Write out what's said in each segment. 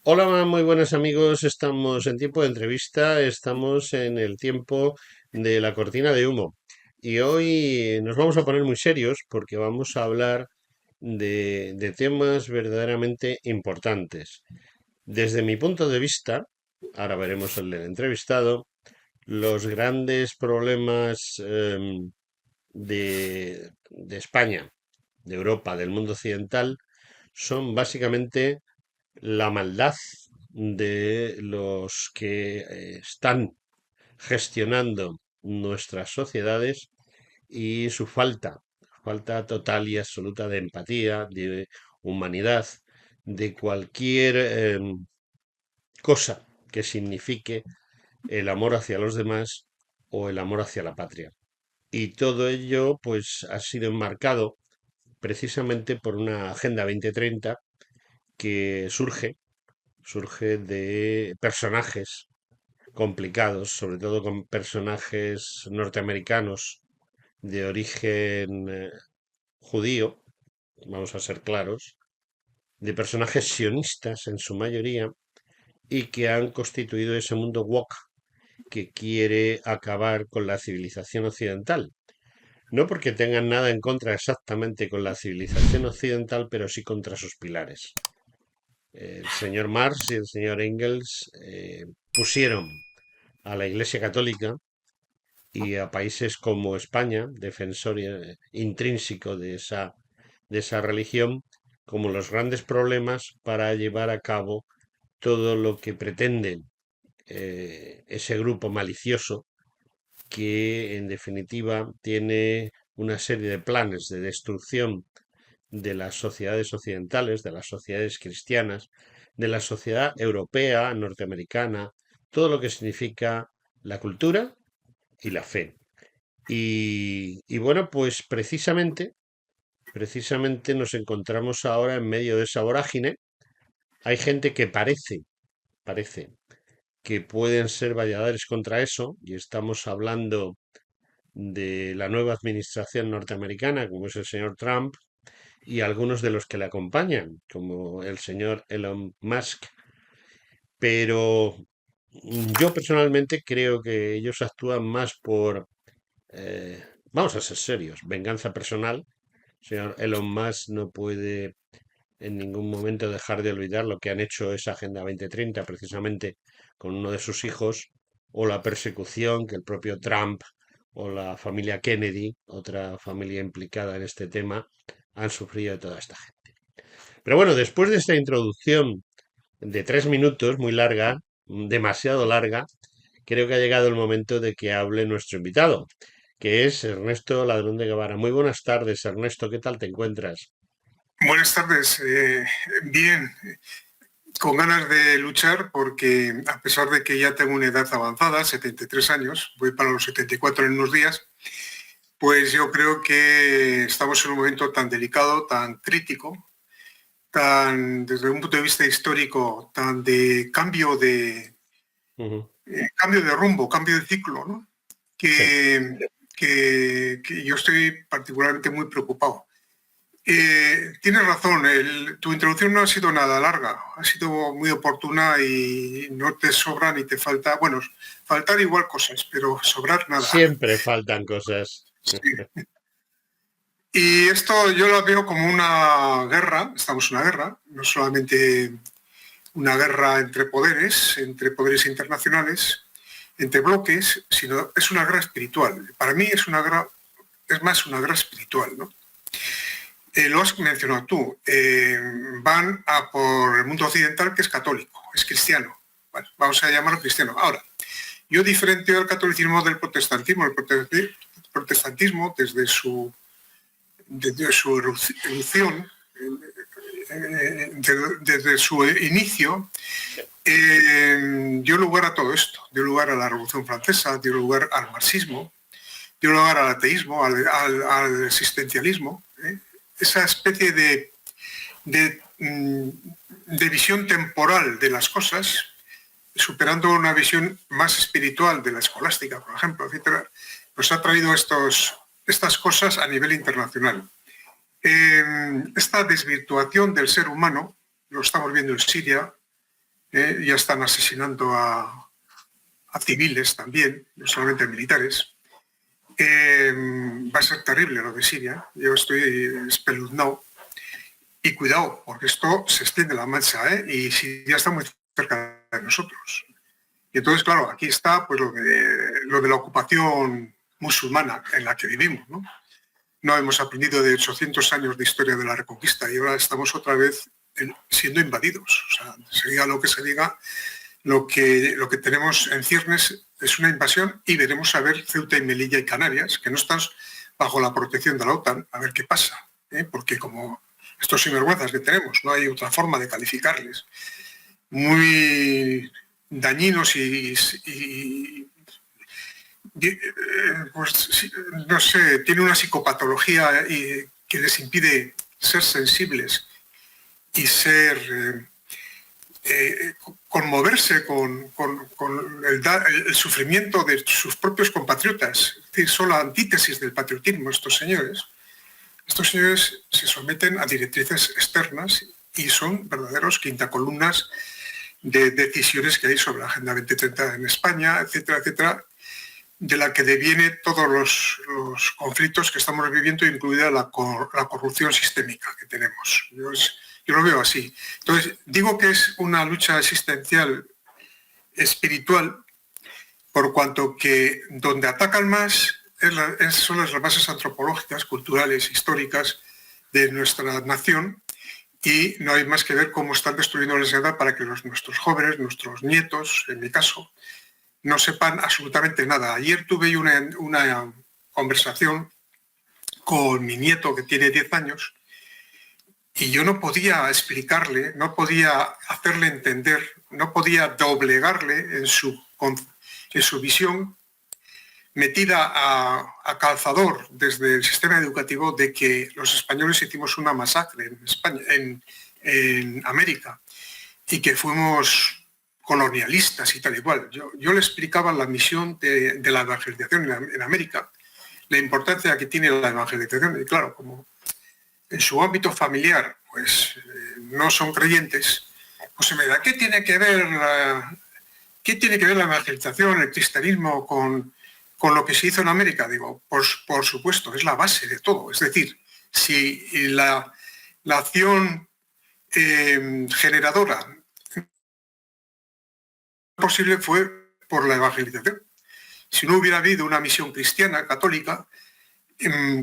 Hola, muy buenos amigos. Estamos en tiempo de entrevista, estamos en el tiempo de la cortina de humo. Y hoy nos vamos a poner muy serios porque vamos a hablar de temas verdaderamente importantes. Desde mi punto de vista, ahora veremos el del entrevistado, los grandes problemas de España, de Europa, del mundo occidental, son básicamente la maldad de los que están gestionando nuestras sociedades y su falta total y absoluta de empatía, de humanidad, de cualquier cosa que signifique el amor hacia los demás o el amor hacia la patria. Y todo ello pues ha sido enmarcado precisamente por una Agenda 2030 que surge de personajes complicados, sobre todo con personajes norteamericanos de origen judío, vamos a ser claros, de personajes sionistas en su mayoría, y que han constituido ese mundo woke que quiere acabar con la civilización occidental. No porque tengan nada en contra exactamente con la civilización occidental, pero sí contra sus pilares. El señor Marx y el señor Engels pusieron a la Iglesia Católica y a países como España, defensor intrínseco de esa religión, como los grandes problemas para llevar a cabo todo lo que pretende ese grupo malicioso que en definitiva tiene una serie de planes de destrucción de las sociedades occidentales, de las sociedades cristianas, de la sociedad europea, norteamericana, todo lo que significa la cultura y la fe. Y bueno, pues precisamente nos encontramos ahora en medio de esa vorágine. Hay gente que parece que pueden ser valladores contra eso, y estamos hablando de la nueva administración norteamericana, como es el señor Trump, y algunos de los que le acompañan, como el señor Elon Musk. Pero yo personalmente creo que ellos actúan más por, vamos a ser serios, venganza personal. El señor Elon Musk no puede en ningún momento dejar de olvidar lo que han hecho esa Agenda 2030, precisamente con uno de sus hijos, o la persecución que el propio Trump o la familia Kennedy, otra familia implicada en este tema, han sufrido de toda esta gente. Pero bueno, después de esta introducción de 3 minutos, muy larga, demasiado larga, creo que ha llegado el momento de que hable nuestro invitado, que es Ernesto Ladrón de Guevara. Muy buenas tardes, Ernesto, ¿qué tal te encuentras? Buenas tardes. Bien, con ganas de luchar porque a pesar de que ya tengo una edad avanzada, 73 años, voy para los 74 en unos días, pues yo creo que estamos en un momento tan delicado, tan crítico, tan desde un punto de vista histórico, tan de Ujú. cambio de rumbo, cambio de ciclo, ¿no? Sí, Que yo estoy particularmente muy preocupado. Tienes razón, tu introducción no ha sido nada larga, ha sido muy oportuna y no te sobra ni te falta, bueno, faltar igual cosas, pero sobrar nada. siempre faltan cosas. Sí. Y esto yo lo veo como una guerra, estamos en una guerra, no solamente una guerra entre poderes internacionales, entre bloques, sino es una guerra espiritual. Para mí es una guerra, es más una guerra espiritual, ¿no? Lo has mencionado tú, van a por el mundo occidental que es católico, es cristiano. Bueno, vamos a llamarlo cristiano. Ahora, yo diferencio el catolicismo del protestantismo. El protestantismo, desde su erupción, desde su inicio, dio lugar a todo esto. Dio lugar a la Revolución Francesa, dio lugar al marxismo, dio lugar al ateísmo, al existencialismo. Esa especie de de visión temporal de las cosas, superando una visión más espiritual de la escolástica, por ejemplo, etcétera, nos ha traído estas cosas a nivel internacional. Esta desvirtuación del ser humano, lo estamos viendo en Siria, ya están asesinando a civiles también, no solamente militares. Va a ser terrible lo de Siria, yo estoy espeluznado. Y cuidado, porque esto se extiende la mancha, y Siria está muy cerca de nosotros. Y entonces, claro, aquí está pues, lo de la ocupación musulmana en la que vivimos, ¿no? No hemos aprendido de 800 años de historia de la Reconquista y ahora estamos otra vez siendo invadidos. O sea, se diga lo que se diga, lo que tenemos en ciernes es una invasión y veremos a ver Ceuta y Melilla y Canarias, que no están bajo la protección de la OTAN, a ver qué pasa. Porque como estos sinvergüenzas que tenemos, no hay otra forma de calificarles, muy dañinos y pues, no sé, tiene una psicopatología que les impide ser sensibles y ser conmoverse con el sufrimiento de sus propios compatriotas. Es decir, son la antítesis del patriotismo estos señores. Estos señores se someten a directrices externas y son verdaderos quintacolumnas de decisiones que hay sobre la Agenda 2030 en España, etcétera, etcétera, de la que deviene todos los conflictos que estamos viviendo, incluida la corrupción sistémica que tenemos. Yo lo veo así. Entonces, digo que es una lucha existencial espiritual, por cuanto que donde atacan más son las bases antropológicas, culturales, históricas de nuestra nación, y no hay más que ver cómo están destruyendo la sociedad para que nuestros jóvenes, nuestros nietos, en mi caso, no sepan absolutamente nada. Ayer tuve una conversación con mi nieto que tiene 10 años y yo no podía explicarle, no podía hacerle entender, no podía doblegarle en su visión metida a calzador desde el sistema educativo de que los españoles hicimos una masacre en España, en América, y que fuimos colonialistas y tal y cual. Yo le explicaba la misión de la evangelización en América, la importancia que tiene la evangelización, y claro, como en su ámbito familiar pues no son creyentes, pues se me da, ¿qué tiene que ver la evangelización, el cristianismo con lo que se hizo en América? Digo, por supuesto, es la base de todo. Es decir, si la acción generadora posible fue por la evangelización. Si no hubiera habido una misión cristiana, católica,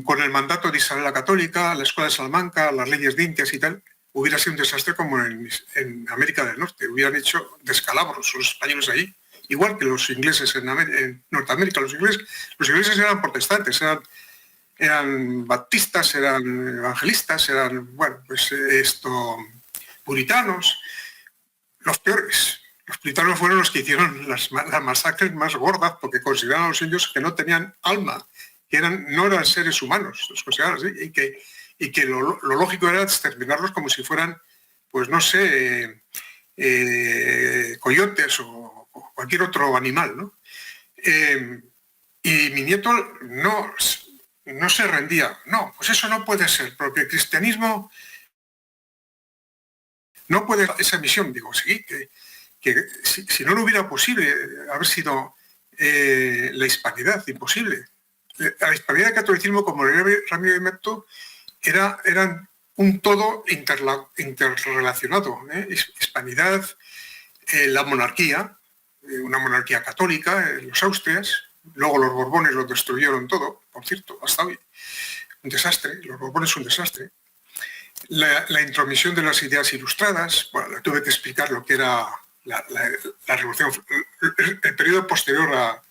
con el mandato de Isabel la Católica, la Escuela de Salamanca, las leyes de Indias y tal, hubiera sido un desastre como en América del Norte. Hubieran hecho descalabros los españoles allí, igual que los ingleses en Norteamérica. Los ingleses eran protestantes, eran baptistas, eran evangelistas, eran, bueno, pues puritanos, los peores. Los puritanos fueron los que hicieron las masacres más gordas porque consideraban a los indios que no tenían alma, que no eran seres humanos, los consideraban así, y que lo lógico era exterminarlos como si fueran, pues no sé, coyotes o cualquier otro animal, ¿no? Y mi nieto no se rendía. No, pues eso no puede ser, porque el cristianismo no puede esa misión. Digo, sí, que si no lo hubiera posible haber sido la hispanidad, imposible. La hispanidad y el catolicismo, como Ramiro de Merto, eran un todo interrelacionado. Hispanidad, la monarquía, una monarquía católica, los Austrias, luego los Borbones lo destruyeron todo, por cierto, hasta hoy. Un desastre, los Borbones un desastre. La intromisión de las ideas ilustradas, bueno, tuve que explicar lo que era la revolución, el periodo posterior a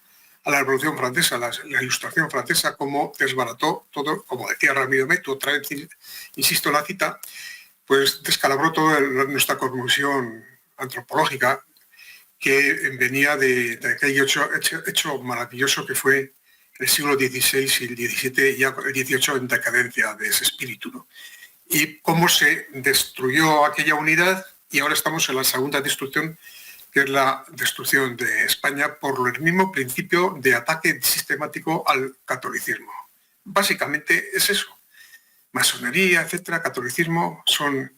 la Revolución Francesa, la Ilustración Francesa, cómo desbarató todo, como decía Ramiro Meto, otra vez insisto en la cita, pues descalabró toda nuestra cosmovisión antropológica que venía de aquel hecho maravilloso que fue el siglo XVI y el XVII, y ya el XVIII en decadencia de ese espíritu, ¿no? Y cómo se destruyó aquella unidad y ahora estamos en la segunda destrucción, que es la destrucción de España por el mismo principio de ataque sistemático al catolicismo. Básicamente es eso. Masonería, etcétera, catolicismo, son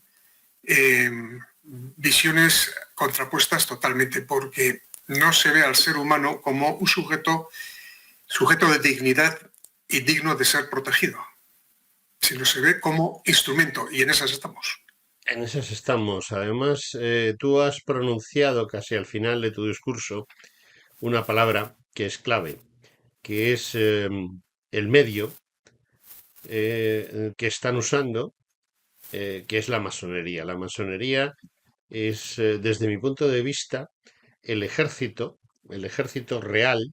visiones contrapuestas totalmente, porque no se ve al ser humano como un sujeto de dignidad y digno de ser protegido, sino se ve como instrumento, y en esas estamos. En esas estamos. Además, tú has pronunciado casi al final de tu discurso una palabra que es clave, que es el medio que están usando, que es la masonería. La masonería es, desde mi punto de vista, el ejército real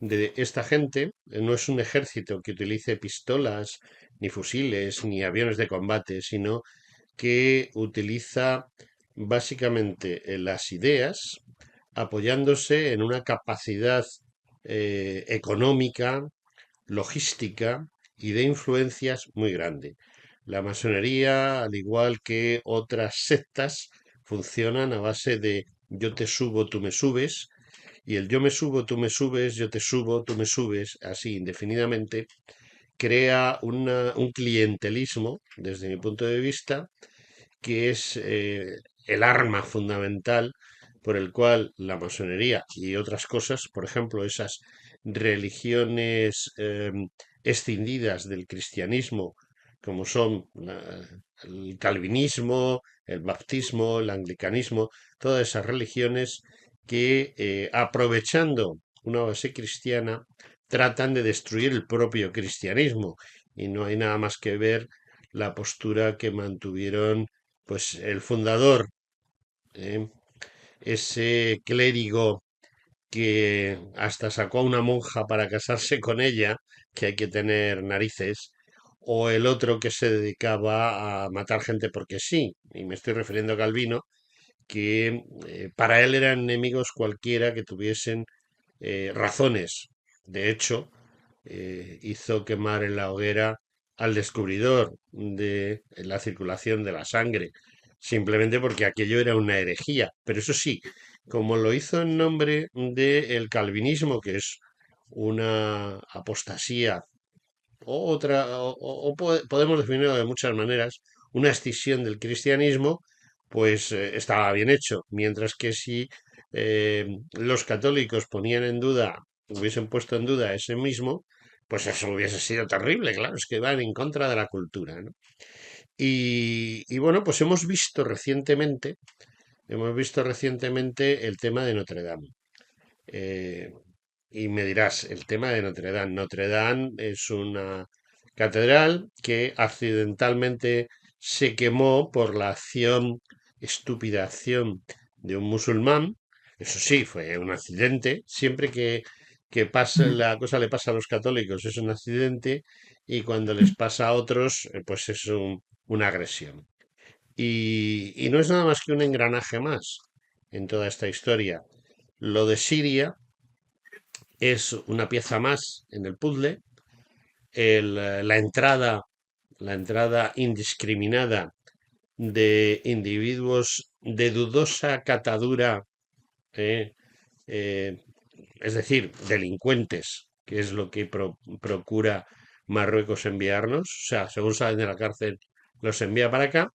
de esta gente. No es un ejército que utilice pistolas, ni fusiles, ni aviones de combate, sino que utiliza básicamente las ideas apoyándose en una capacidad económica, logística y de influencias muy grande. La masonería, al igual que otras sectas, funcionan a base de yo te subo, tú me subes, y el yo me subo, tú me subes, yo te subo, tú me subes, así indefinidamente, crea un clientelismo, desde mi punto de vista, que es el arma fundamental por el cual la masonería y otras cosas, por ejemplo, esas religiones escindidas del cristianismo, como son el calvinismo, el baptismo, el anglicanismo, todas esas religiones que aprovechando una base cristiana tratan de destruir el propio cristianismo, y no hay nada más que ver la postura que mantuvieron pues el fundador, ¿eh? Ese clérigo que hasta sacó a una monja para casarse con ella, que hay que tener narices, o el otro que se dedicaba a matar gente porque sí, y me estoy refiriendo a Calvino, que para él eran enemigos cualquiera que tuviesen razones. De hecho, hizo quemar en la hoguera al descubridor de la circulación de la sangre, simplemente porque aquello era una herejía. Pero eso sí, como lo hizo en nombre del calvinismo, que es una apostasía, o otra, podemos definirlo de muchas maneras, una escisión del cristianismo, pues estaba bien hecho. Mientras que si los católicos ponían en duda, hubiesen puesto en duda ese mismo, pues eso hubiese sido terrible, claro, es que van en contra de la cultura, ¿no? Y bueno, pues hemos visto recientemente el tema de Notre Dame. Eh, y me dirás, el tema de Notre Dame. Notre Dame es una catedral que accidentalmente se quemó por la estúpida acción de un musulmán. Eso sí, fue un accidente. Siempre que pasa, la cosa le pasa a los católicos es un accidente, y cuando les pasa a otros, pues es una agresión. Y no es nada más que un engranaje más en toda esta historia. Lo de Siria es una pieza más en el puzzle. La entrada indiscriminada de individuos de dudosa catadura, eh, eh, es decir, delincuentes, que es lo que procura Marruecos enviarnos. O sea, según salen de la cárcel, los envía para acá,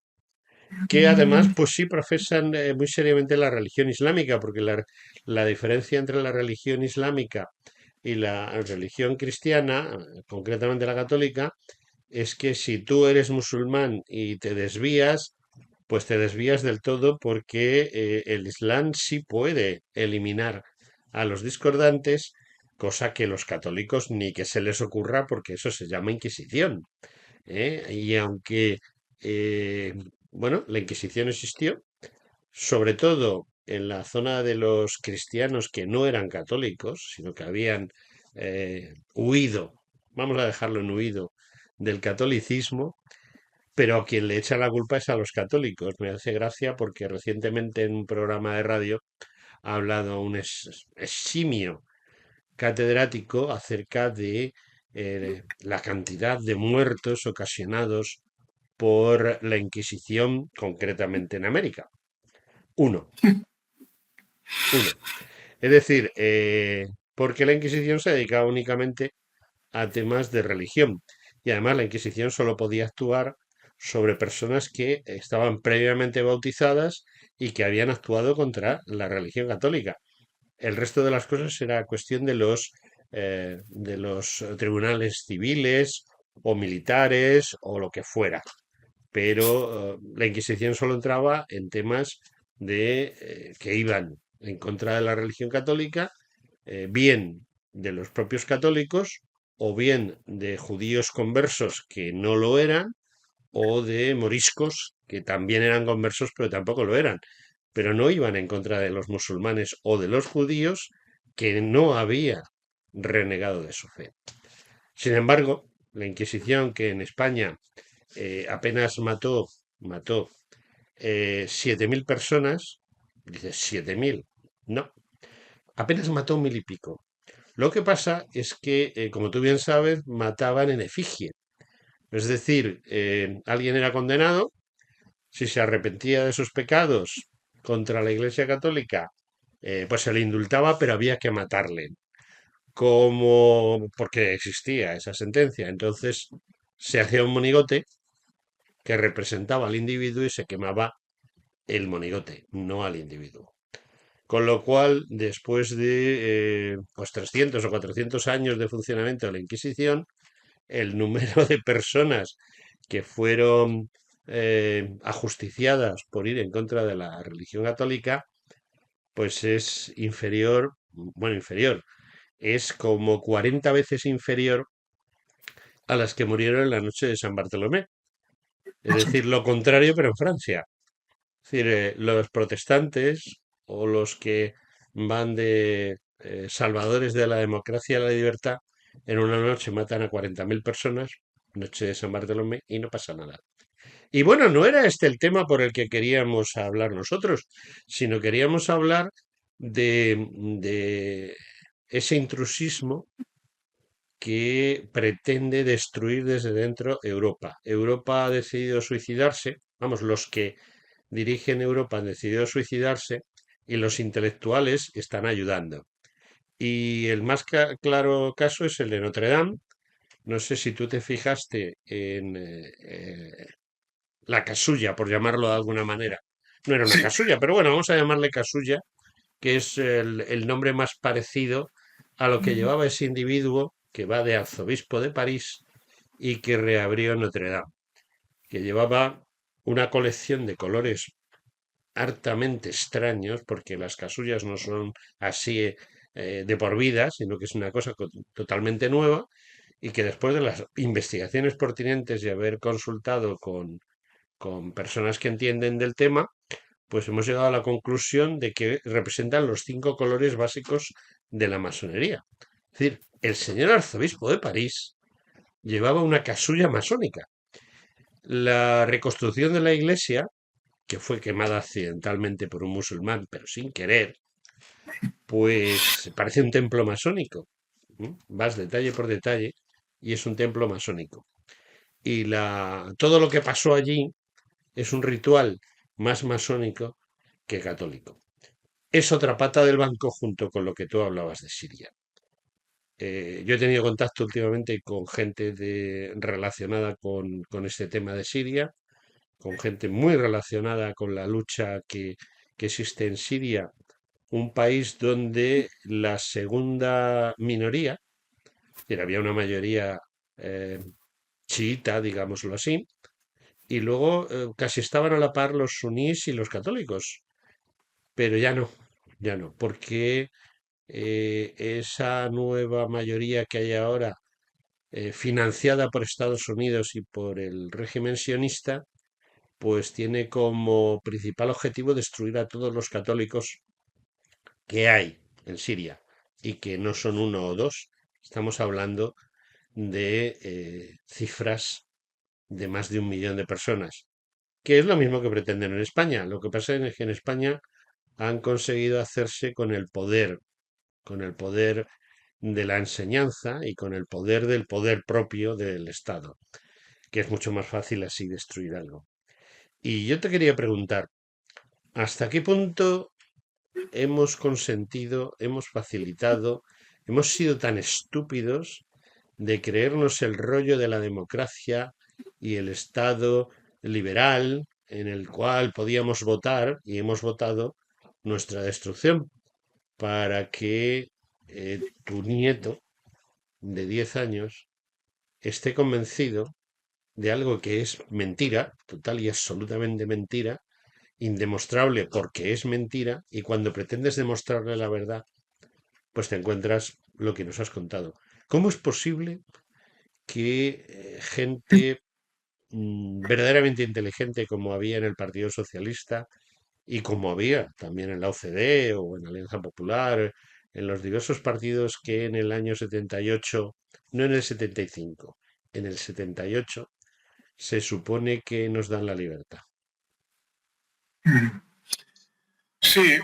que además, pues sí profesan muy seriamente la religión islámica, porque la diferencia entre la religión islámica y la religión cristiana, concretamente la católica, es que si tú eres musulmán y te desvías, pues te desvías del todo, porque el Islam sí puede eliminar a los discordantes, cosa que los católicos ni que se les ocurra, porque eso se llama Inquisición, ¿eh? Y aunque, eh, bueno, la Inquisición existió, sobre todo en la zona de los cristianos que no eran católicos, sino que habían huido, vamos a dejarlo en huido, del catolicismo, pero a quien le echa la culpa es a los católicos. Me hace gracia porque recientemente en un programa de radio ha hablado un eximio catedrático acerca de la cantidad de muertos ocasionados por la Inquisición, concretamente en América. Uno, uno. Es decir, porque la Inquisición se dedicaba únicamente a temas de religión. Y además la Inquisición solo podía actuar sobre personas que estaban previamente bautizadas y que habían actuado contra la religión católica. El resto de las cosas era cuestión de los tribunales civiles o militares o lo que fuera. Pero la Inquisición solo entraba en temas que iban en contra de la religión católica, bien de los propios católicos o bien de judíos conversos que no lo eran o de moriscos que también eran conversos pero tampoco lo eran, pero no iban en contra de los musulmanes o de los judíos que no habían renegado de su fe. Sin embargo, la Inquisición, que en España apenas mató 7.000 personas, dices 7.000, no, apenas mató mil y pico. Lo que pasa es que, como tú bien sabes, mataban en efigie. Es decir, alguien era condenado, si se arrepentía de sus pecados contra la Iglesia Católica, pues se le indultaba, pero había que matarle, como porque existía esa sentencia. Entonces se hacía un monigote que representaba al individuo y se quemaba el monigote, no al individuo. Con lo cual, después de pues 300 o 400 años de funcionamiento de la Inquisición, el número de personas que fueron ajusticiadas por ir en contra de la religión católica, pues es inferior, bueno, inferior, es como 40 veces inferior a las que murieron en la noche de San Bartolomé. Es decir, lo contrario, pero en Francia. Es decir, los protestantes o los que van de salvadores de la democracia y la libertad, en una noche matan a 40.000 personas, noche de San Bartolomé, y no pasa nada. Y bueno, no era este el tema por el que queríamos hablar nosotros, sino queríamos hablar de ese intrusismo que pretende destruir desde dentro Europa. Europa ha decidido suicidarse, vamos, los que dirigen Europa han decidido suicidarse y los intelectuales están ayudando. Y el más claro caso es el de Notre Dame. No sé si tú te fijaste en la casulla, por llamarlo de alguna manera. No era una Sí, casulla, pero bueno, vamos a llamarle casulla, que es el nombre más parecido a lo que llevaba ese individuo que va de arzobispo de París y que reabrió Notre Dame, que llevaba una colección de colores hartamente extraños, porque las casullas no son así de por vida, sino que es una cosa totalmente nueva y que después de las investigaciones pertinentes y haber consultado con personas que entienden del tema, pues hemos llegado a la conclusión de que representan los 5 colores básicos de la masonería. Es decir, el señor arzobispo de París llevaba una casulla masónica. La reconstrucción de la iglesia, que fue quemada accidentalmente por un musulmán, pero sin querer, pues parece un templo masónico. Vas detalle por detalle y es un templo masónico. Y todo lo que pasó allí es un ritual más masónico que católico. Es otra pata del banco junto con lo que tú hablabas de Siria. Yo he tenido contacto últimamente con gente relacionada con este tema de Siria, con gente muy relacionada con la lucha que existe en Siria, un país donde la segunda minoría, es decir, había una mayoría eh, chiita, digámoslo así, y luego casi estaban a la par los sunís y los católicos, pero ya no, porque esa nueva mayoría que hay ahora, financiada por Estados Unidos y por el régimen sionista, pues tiene como principal objetivo destruir a todos los católicos que hay en Siria y que no son uno o dos. Estamos hablando de cifras de más de 1 millón de personas, que es lo mismo que pretenden en España. Lo que pasa es que en España han conseguido hacerse con el poder de la enseñanza y con el poder del poder propio del Estado, que es mucho más fácil así destruir algo. Y yo te quería preguntar, ¿hasta qué punto hemos consentido, hemos facilitado, hemos sido tan estúpidos de creernos el rollo de la democracia y el Estado liberal en el cual podíamos votar y hemos votado nuestra destrucción para que tu nieto de 10 años esté convencido de algo que es mentira, total y absolutamente mentira, indemostrable porque es mentira, y cuando pretendes demostrarle la verdad, pues te encuentras lo que nos has contado. ¿Cómo es posible que gente verdaderamente inteligente como había en el Partido Socialista y como había también en la OCDE o en Alianza Popular, en los diversos partidos que en el año 78, no en el 75, en el 78 se supone que nos dan la libertad? Sí,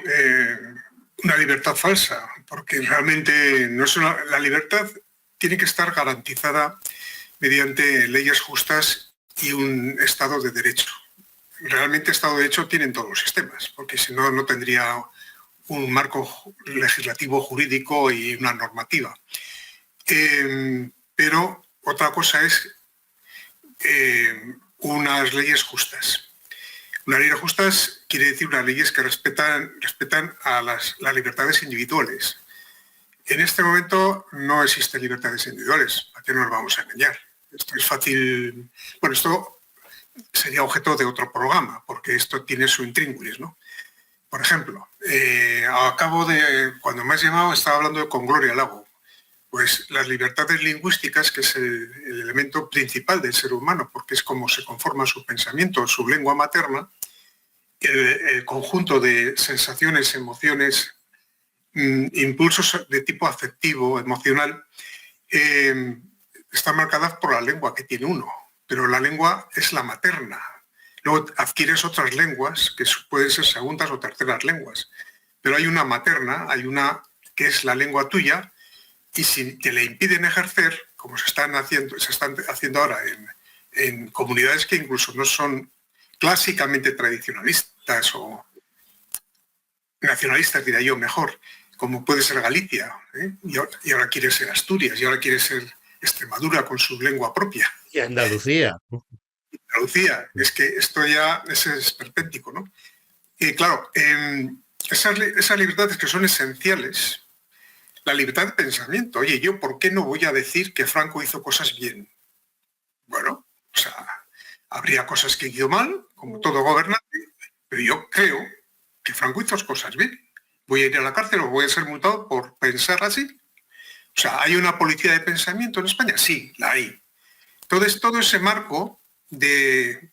una libertad falsa, porque realmente no es la libertad tiene que estar garantizada mediante leyes justas y un Estado de Derecho. Realmente Estado de Derecho tienen todos los sistemas, porque si no, no tendría un marco legislativo jurídico y una normativa. Pero otra cosa es unas leyes justas. Unas leyes justas quiere decir unas leyes que respetan a las libertades individuales. En este momento no existen libertades individuales, ¿a qué nos vamos a engañar? Esto es fácil. Bueno, esto sería objeto de otro programa, porque esto tiene su intríngulis, ¿no? Por ejemplo, cuando me has llamado, estaba hablando con Gloria Lago. Pues las libertades lingüísticas, que es el elemento principal del ser humano, porque es como se conforma su pensamiento, su lengua materna, el conjunto de sensaciones, emociones, impulsos de tipo afectivo, emocional, están marcadas por la lengua que tiene uno, pero la lengua es la materna. Luego adquieres otras lenguas, que pueden ser segundas o terceras lenguas, pero hay una materna, hay una que es la lengua tuya, y si te le impiden ejercer, como se están haciendo ahora en comunidades que incluso no son clásicamente tradicionalistas o nacionalistas, diría yo, mejor, como puede ser Galicia, y ahora quiere ser Asturias, y ahora quiere ser Extremadura con su lengua propia. Y Andalucía. Andalucía, es que esto ya es esperpéntico, ¿no? Y claro, esas libertades que son esenciales, la libertad de pensamiento. Oye, ¿yo por qué no voy a decir que Franco hizo cosas bien? Bueno, o sea, habría cosas que hizo mal, como todo gobernante, pero yo creo que Franco hizo cosas bien. ¿Voy a ir a la cárcel o voy a ser multado por pensar así? O sea, ¿hay una policía de pensamiento en España? Sí, la hay. Entonces, todo ese marco de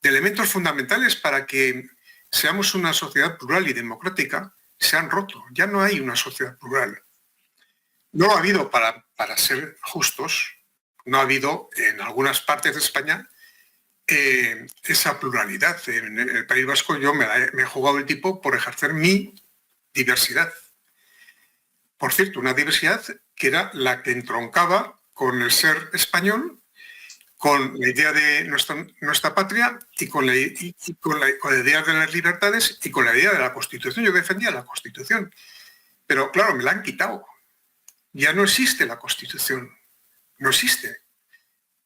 elementos fundamentales para que seamos una sociedad plural y democrática se han roto. Ya no hay una sociedad plural. No lo ha habido, para ser justos, no ha habido en algunas partes de España esa pluralidad. En el País Vasco yo me he jugado el tipo por ejercer mi diversidad. Por cierto, una diversidad que era la que entroncaba con el ser español, con la idea de nuestra patria y con la idea de las libertades y con la idea de la Constitución. Yo defendía la Constitución, pero claro, me la han quitado. Ya no existe la Constitución, no existe.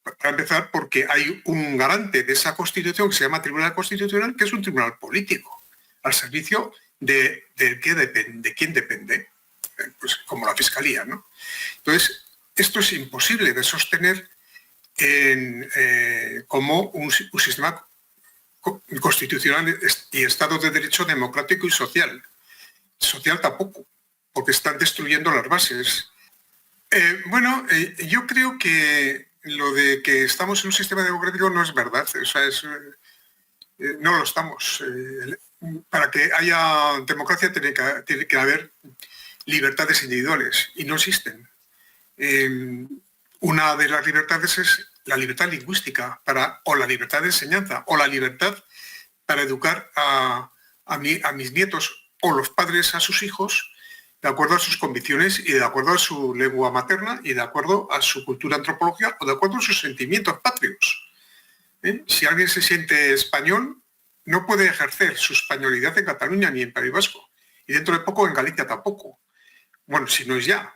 Para empezar, porque hay un garante de esa Constitución que se llama Tribunal Constitucional, que es un tribunal político, al servicio de quién depende, pues como la Fiscalía, ¿no? Entonces, esto es imposible de sostener como un sistema constitucional y Estado de Derecho democrático y social. Social tampoco, porque están destruyendo las bases. Yo creo que lo de que estamos en un sistema democrático no es verdad. O sea, no lo estamos. Para que haya democracia tiene que haber libertades individuales y no existen. Una de las libertades es la libertad lingüística o la libertad de enseñanza o la libertad para educar a mis nietos o los padres a sus hijos de acuerdo a sus convicciones y de acuerdo a su lengua materna y de acuerdo a su cultura antropológica o de acuerdo a sus sentimientos patrios. Si alguien se siente español, no puede ejercer su españolidad en Cataluña ni en País Vasco. Y dentro de poco en Galicia tampoco. Bueno, si no es ya,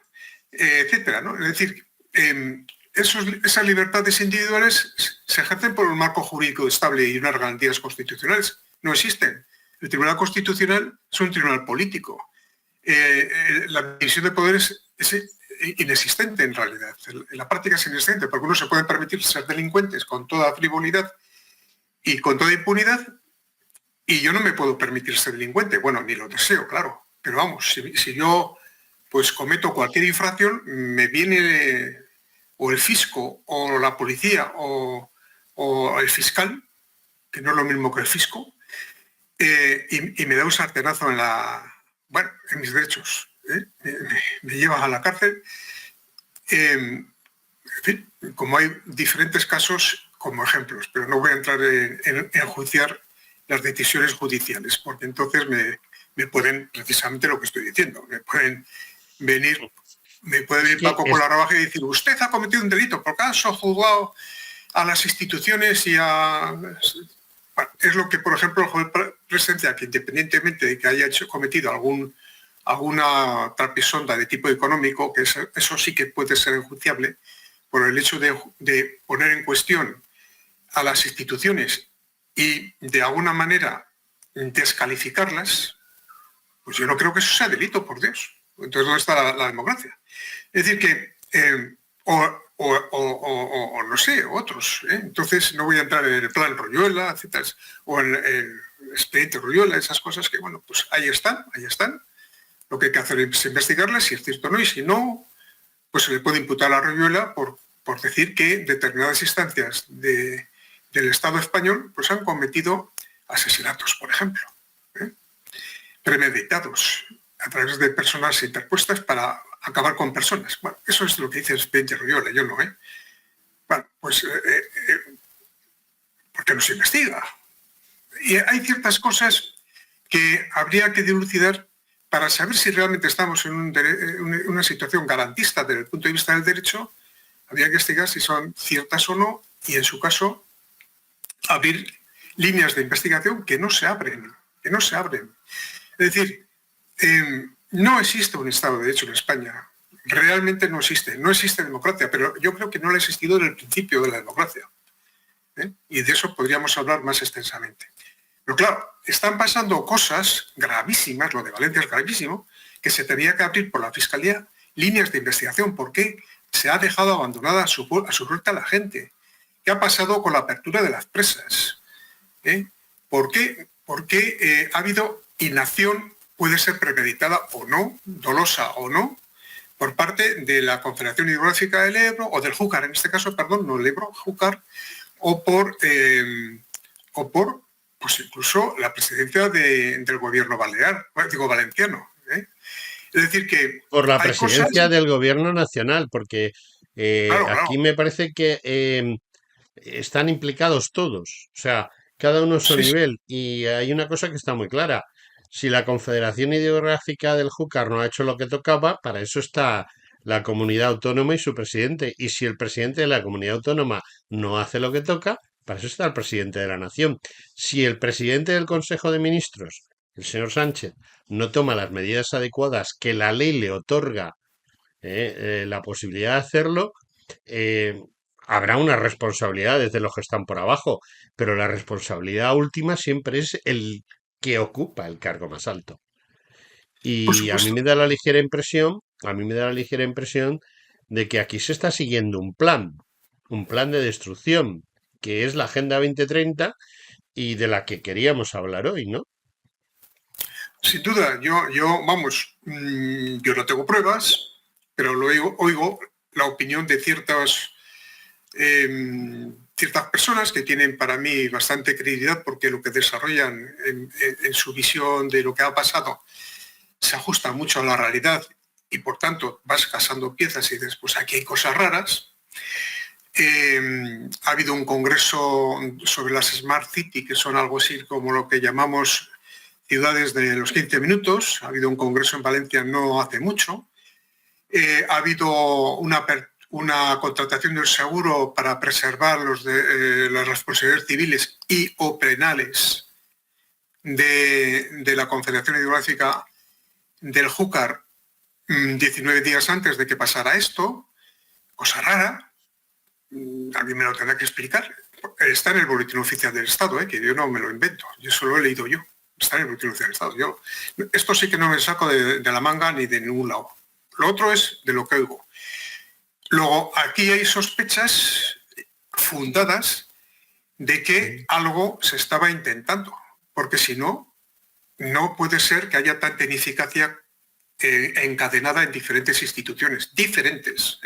etcétera, ¿no? Es decir, esas libertades individuales se ejercen por un marco jurídico estable y unas garantías constitucionales. No existen. El Tribunal Constitucional es un tribunal político. La división de poderes es inexistente en realidad. En la práctica es inexistente, porque uno se puede permitir ser delincuentes con toda frivolidad y con toda impunidad, y yo no me puedo permitir ser delincuente. Bueno, ni lo deseo, claro. Pero vamos, si yo pues cometo cualquier infracción, me viene o el fisco, o la policía, o el fiscal, que no es lo mismo que el fisco, y me da un sartenazo en mis derechos. Me llevas a la cárcel. En fin, como hay diferentes casos como ejemplos, pero no voy a entrar en enjuiciar las decisiones judiciales, porque entonces me pueden, precisamente lo que estoy diciendo, me puede venir Paco con la navaja y decir, usted ha cometido un delito, ¿por qué ha sojuzgado a las instituciones y a... Bueno, es lo que, por ejemplo, el juez presencia, que independientemente de que haya cometido alguna trapisonda de tipo económico, que eso sí que puede ser enjuiciable, por el hecho de poner en cuestión a las instituciones y de alguna manera descalificarlas, pues yo no creo que eso sea delito, por Dios. Entonces, ¿dónde está la democracia? Es decir, que, o no sé, otros. Entonces, no voy a entrar en el plan Royuela, etcétera, o en el expediente Royuela, esas cosas que, bueno, pues ahí están. Lo que hay que hacer es investigarlas, si es cierto o no, y si no, pues se le puede imputar a Royuela por decir que determinadas instancias del Estado español pues han cometido asesinatos, por ejemplo, premeditados, a través de personas interpuestas para acabar con personas. Bueno, eso es lo que dice el expediente Royuela, yo no, Bueno, pues, ¿por qué no se investiga? Y hay ciertas cosas que habría que dilucidar para saber si realmente estamos en una situación garantista desde el punto de vista del derecho. Habría que investigar si son ciertas o no, y en su caso, abrir líneas de investigación que no se abren. Es decir, no existe un Estado de Derecho en España. Realmente no existe democracia, pero yo creo que no ha existido desde el principio de la democracia. Y de eso podríamos hablar más extensamente. Pero claro, están pasando cosas gravísimas, lo de Valencia es gravísimo, que se tenía que abrir por la Fiscalía líneas de investigación. ¿Por qué se ha dejado abandonada a su suerte a la gente? ¿Qué ha pasado con la apertura de las presas? ¿Por qué ha habido inacción, puede ser premeditada o no, dolosa o no, por parte de la Confederación Hidrográfica del Ebro, o del Júcar, en este caso, perdón, no el Ebro, Júcar, o por pues incluso la presidencia del gobierno valenciano. Es decir que por la hay presidencia cosas... del gobierno nacional, porque Claro. aquí me parece que están implicados todos, o sea, cada uno a su Sí, sí. nivel. Y hay una cosa que está muy clara. Si la Confederación Hidrográfica del Júcar no ha hecho lo que tocaba, para eso está la comunidad autónoma y su presidente. Y si el presidente de la comunidad autónoma no hace lo que toca, para eso está el presidente de la nación. Si el presidente del Consejo de Ministros, el señor Sánchez, no toma las medidas adecuadas que la ley le otorga la posibilidad de hacerlo, eh, habrá una responsabilidad desde los que están por abajo, pero la responsabilidad última siempre es el que ocupa el cargo más alto. Por Y a mí supuesto. me da la ligera impresión, a mí me da la ligera impresión de que aquí se está siguiendo un plan de destrucción, que es la Agenda 2030 y de la que queríamos hablar hoy, ¿no? Sin duda, yo no tengo pruebas, pero oigo la opinión de ciertas personas que tienen para mí bastante credibilidad, porque lo que desarrollan en su visión de lo que ha pasado se ajusta mucho a la realidad, y por tanto vas casando piezas y dices, pues aquí hay cosas raras. Ha habido un congreso sobre las Smart City, que son algo así como lo que llamamos ciudades de los 15 minutos. Ha habido un congreso en Valencia no hace mucho. Ha habido una contratación de un seguro para preservar las responsabilidades civiles y o penales de la Confederación Hidrográfica del Júcar 19 días antes de que pasara esto, cosa rara, alguien me lo tendrá que explicar. Está en el Boletín Oficial del Estado, que yo no me lo invento, yo solo he leído yo. Está en el Boletín Oficial del Estado. Esto sí que no me saco de la manga ni de ningún lado. Lo otro es de lo que oigo. Luego, aquí hay sospechas fundadas de que algo se estaba intentando, porque si no, no puede ser que haya tanta ineficacia encadenada en diferentes instituciones, diferentes.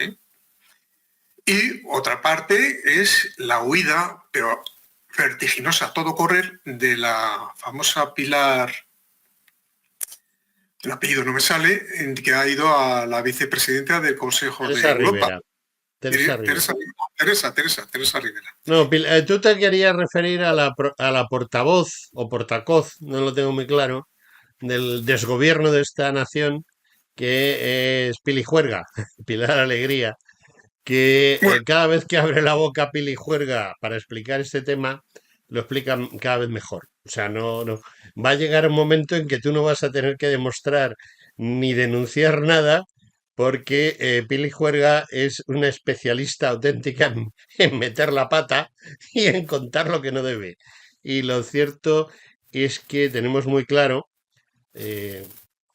Y otra parte es la huida, pero vertiginosa, a todo correr, de la famosa Pilar, el apellido no me sale, que ha ido a la vicepresidenta del Consejo de Teresa Europa. Rivera. Teresa Rivera. Teresa Rivera. No, tú te querías referir a la portavoz o portacoz, no lo tengo muy claro, del desgobierno de esta nación, que es Pili Juerga, Pilar Alegría, que Bueno, cada vez que abre la boca Pili Juerga para explicar este tema, lo explica cada vez mejor. O sea, no, va a llegar un momento en que tú no vas a tener que demostrar ni denunciar nada, porque Pili Juerga es una especialista auténtica en meter la pata y en contar lo que no debe. Y lo cierto es que tenemos muy claro, eh,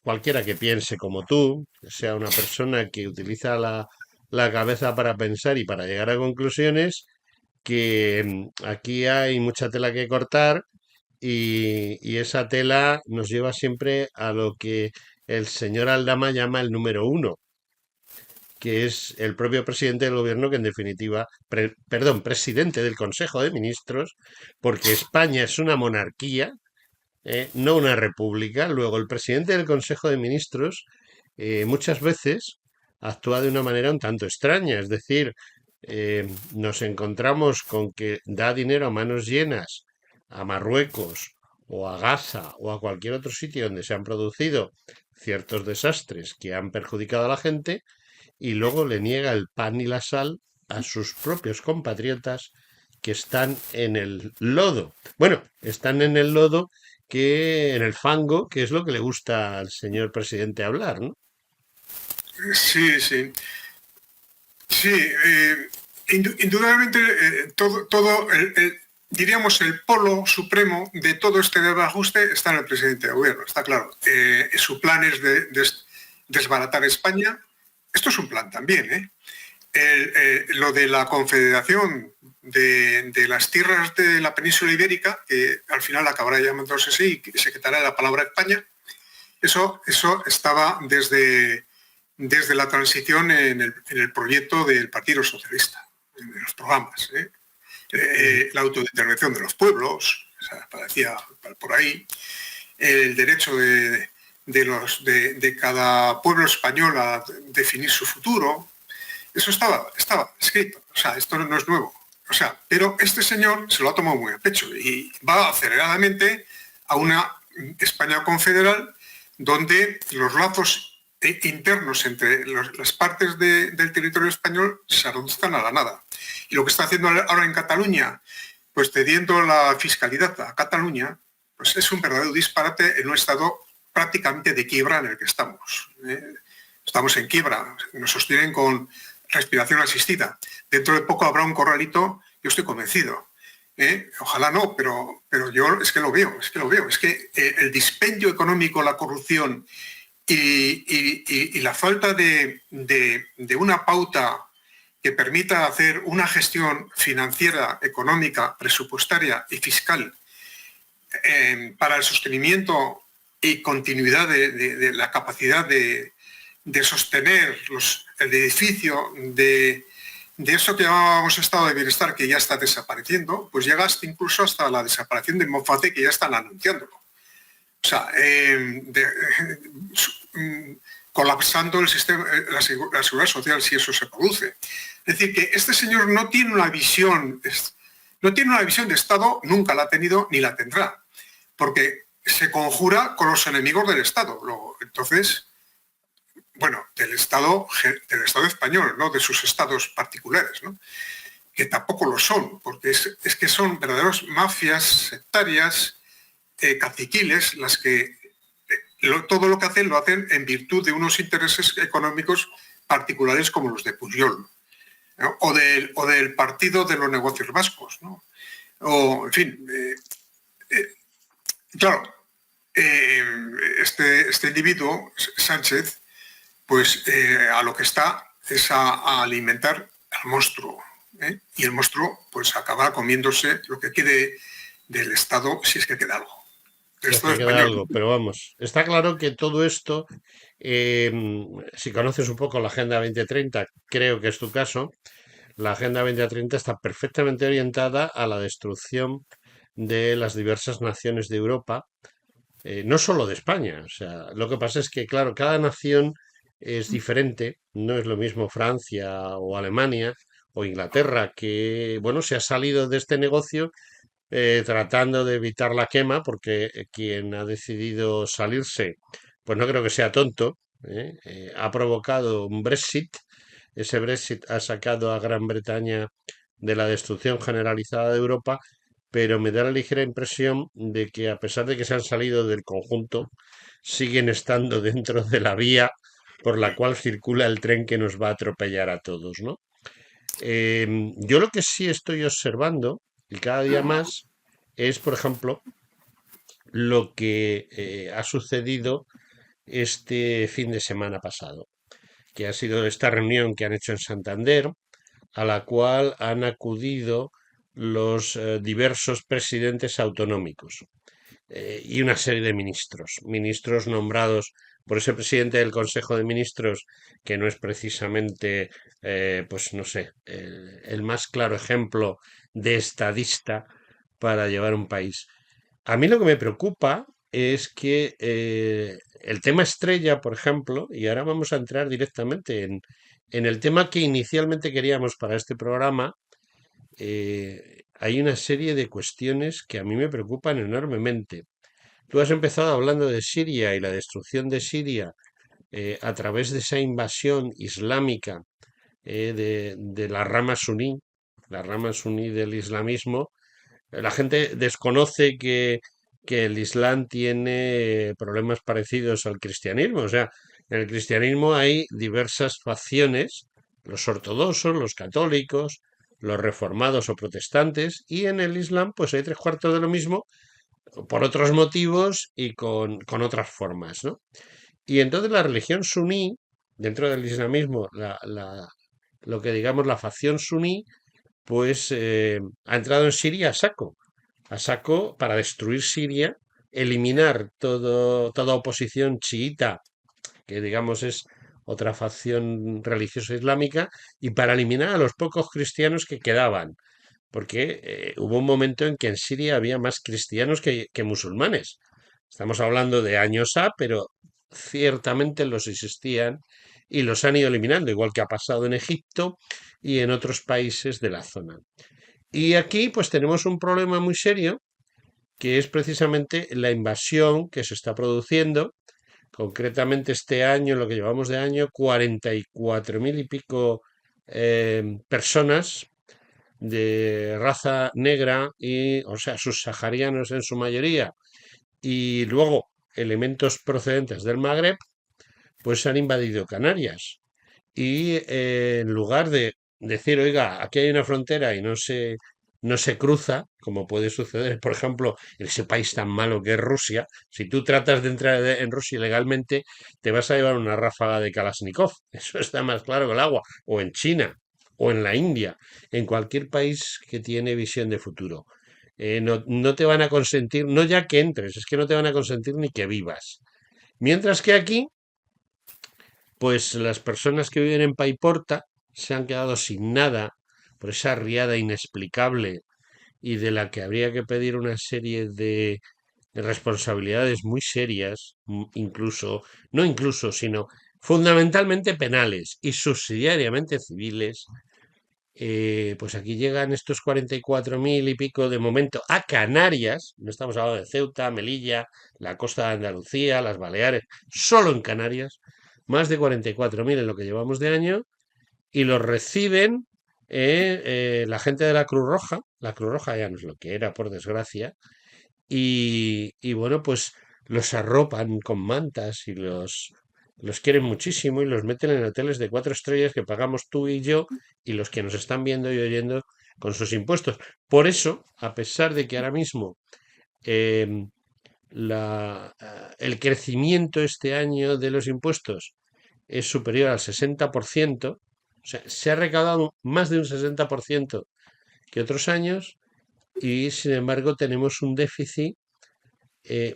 cualquiera que piense como tú, que sea una persona que utiliza la cabeza para pensar y para llegar a conclusiones, que aquí hay mucha tela que cortar y esa tela nos lleva siempre a lo que el señor Aldama llama el número uno, que es el propio presidente del gobierno, que en definitiva, perdón, presidente del Consejo de Ministros, porque España es una monarquía, no una república. Luego, el presidente del Consejo de Ministros muchas veces actúa de una manera un tanto extraña, es decir, nos encontramos con que da dinero a manos llenas a Marruecos o a Gaza o a cualquier otro sitio donde se han producido ciertos desastres que han perjudicado a la gente, y luego le niega el pan y la sal a sus propios compatriotas que están en el lodo. Bueno, están en el lodo, que en el fango, que es lo que le gusta al señor presidente hablar, ¿no? sí, sí. Sí, indudablemente todo diríamos, el polo supremo de todo este desajuste está en el presidente de gobierno, está claro. Su plan es desbaratar España. Esto es un plan también, lo de la confederación de las tierras de la península ibérica, que al final acabará llamándose así y se quitará la palabra España, eso estaba desde la transición en el proyecto del Partido Socialista, en los programas. La autodeterminación de los pueblos, o sea, aparecía por ahí, el derecho de cada pueblo español a definir su futuro. Eso estaba escrito. O sea, esto no es nuevo. O sea, pero este señor se lo ha tomado muy a pecho y va aceleradamente a una España confederal donde los lazos internos entre las partes del territorio español se reduzcan a la nada. Y lo que está haciendo ahora en Cataluña, pues cediendo la fiscalidad a Cataluña, pues es un verdadero disparate en un estado prácticamente de quiebra en el que estamos. Estamos en quiebra, nos sostienen con respiración asistida. Dentro de poco habrá un corralito, yo estoy convencido. Ojalá no, pero yo es que lo veo. Es que el dispendio económico, la corrupción y la falta de una pauta que permita hacer una gestión financiera, económica, presupuestaria y fiscal para el sostenimiento y continuidad de la capacidad de sostener el edificio de eso que llamábamos estado de bienestar, que ya está desapareciendo, pues llega incluso hasta la desaparición del Monfate, que ya están anunciándolo. O sea, colapsando el sistema, la seguridad social, si eso se produce. Es decir, que este señor no tiene una visión de Estado, nunca la ha tenido ni la tendrá, porque se conjura con los enemigos del Estado. Entonces, bueno, del Estado español, no de sus estados particulares, ¿no? Que tampoco lo son, porque es que son verdaderos mafias sectarias caciquiles las que todo lo que hacen lo hacen en virtud de unos intereses económicos particulares como los de Pujol, ¿no? O del partido de los negocios vascos, ¿no? O, en fin, claro, este individuo, Sánchez, pues a lo que está es a alimentar al monstruo, ¿eh? Y el monstruo pues acaba comiéndose lo que quede del Estado, si es que queda algo, del Si es Estado que queda español. algo, pero vamos, está claro que todo esto, eh, si conoces un poco la Agenda 2030, creo que es tu caso, la Agenda 2030 está perfectamente orientada a la destrucción de las diversas naciones de Europa, no solo de España. O sea, lo que pasa es que, claro, cada nación es diferente. No es lo mismo Francia o Alemania o Inglaterra, que, bueno, se ha salido de este negocio tratando de evitar la quema, porque quien ha decidido salirse, pues no creo que sea tonto. Ha provocado un Brexit. Ese Brexit ha sacado a Gran Bretaña de la destrucción generalizada de Europa, pero me da la ligera impresión de que a pesar de que se han salido del conjunto, siguen estando dentro de la vía por la cual circula el tren que nos va a atropellar a todos, ¿no? Yo lo que sí estoy observando, y cada día más, es, por ejemplo, lo que ha sucedido este fin de semana pasado, que ha sido esta reunión que han hecho en Santander, a la cual han acudido los diversos presidentes autonómicos y una serie de ministros nombrados por ese presidente del Consejo de Ministros, que no es precisamente, pues no sé, el más claro ejemplo de estadista para llevar un país. A mí lo que me preocupa es que el tema estrella, por ejemplo, y ahora vamos a entrar directamente en el tema que inicialmente queríamos para este programa, hay una serie de cuestiones que a mí me preocupan enormemente. Tú has empezado hablando de Siria y la destrucción de Siria a través de esa invasión islámica de la rama suní del islamismo. La gente desconoce que el Islam tiene problemas parecidos al cristianismo. O sea, en el cristianismo hay diversas facciones, los ortodoxos, los católicos, los reformados o protestantes, y en el Islam pues hay tres cuartos de lo mismo, por otros motivos y con otras formas, ¿no? Y entonces la religión suní, dentro del islamismo, lo que digamos la facción suní, pues ha entrado en Siria a saco para destruir Siria, eliminar toda oposición chiita, que digamos es otra facción religiosa islámica, y para eliminar a los pocos cristianos que quedaban, porque hubo un momento en que en Siria había más cristianos que musulmanes. Estamos hablando de años A, pero ciertamente los existían y los han ido eliminando, igual que ha pasado en Egipto y en otros países de la zona. Y aquí pues tenemos un problema muy serio, que es precisamente la invasión que se está produciendo. Concretamente este año, lo que llevamos de año, 44.000 y pico personas de raza negra y, o sea, subsaharianos en su mayoría, y luego elementos procedentes del Magreb, pues han invadido Canarias. Y en lugar de decir, oiga, aquí hay una frontera y no se cruza, como puede suceder, por ejemplo, en ese país tan malo que es Rusia, si tú tratas de entrar en Rusia ilegalmente, te vas a llevar una ráfaga de Kalashnikov. Eso está más claro que el agua. O en China, o en la India, en cualquier país que tiene visión de futuro. No te van a consentir, no ya que entres, es que no te van a consentir ni que vivas. Mientras que aquí, pues las personas que viven en Paiporta se han quedado sin nada por esa riada inexplicable y de la que habría que pedir una serie de responsabilidades muy serias, incluso, no incluso, sino fundamentalmente penales y subsidiariamente civiles. Pues aquí llegan estos 44.000 y pico de momento a Canarias, no estamos hablando de Ceuta, Melilla, la costa de Andalucía, las Baleares, solo en Canarias, más de 44.000 en lo que llevamos de año, y los reciben la gente de la Cruz Roja ya no es lo que era, por desgracia, y bueno, pues los arropan con mantas y los quieren muchísimo y los meten en hoteles de 4 estrellas que pagamos tú y yo y los que nos están viendo y oyendo con sus impuestos. Por eso, a pesar de que ahora mismo em, el crecimiento este año de los impuestos es superior al 60%, o sea, se ha recaudado más de un 60% que otros años y sin embargo tenemos un déficit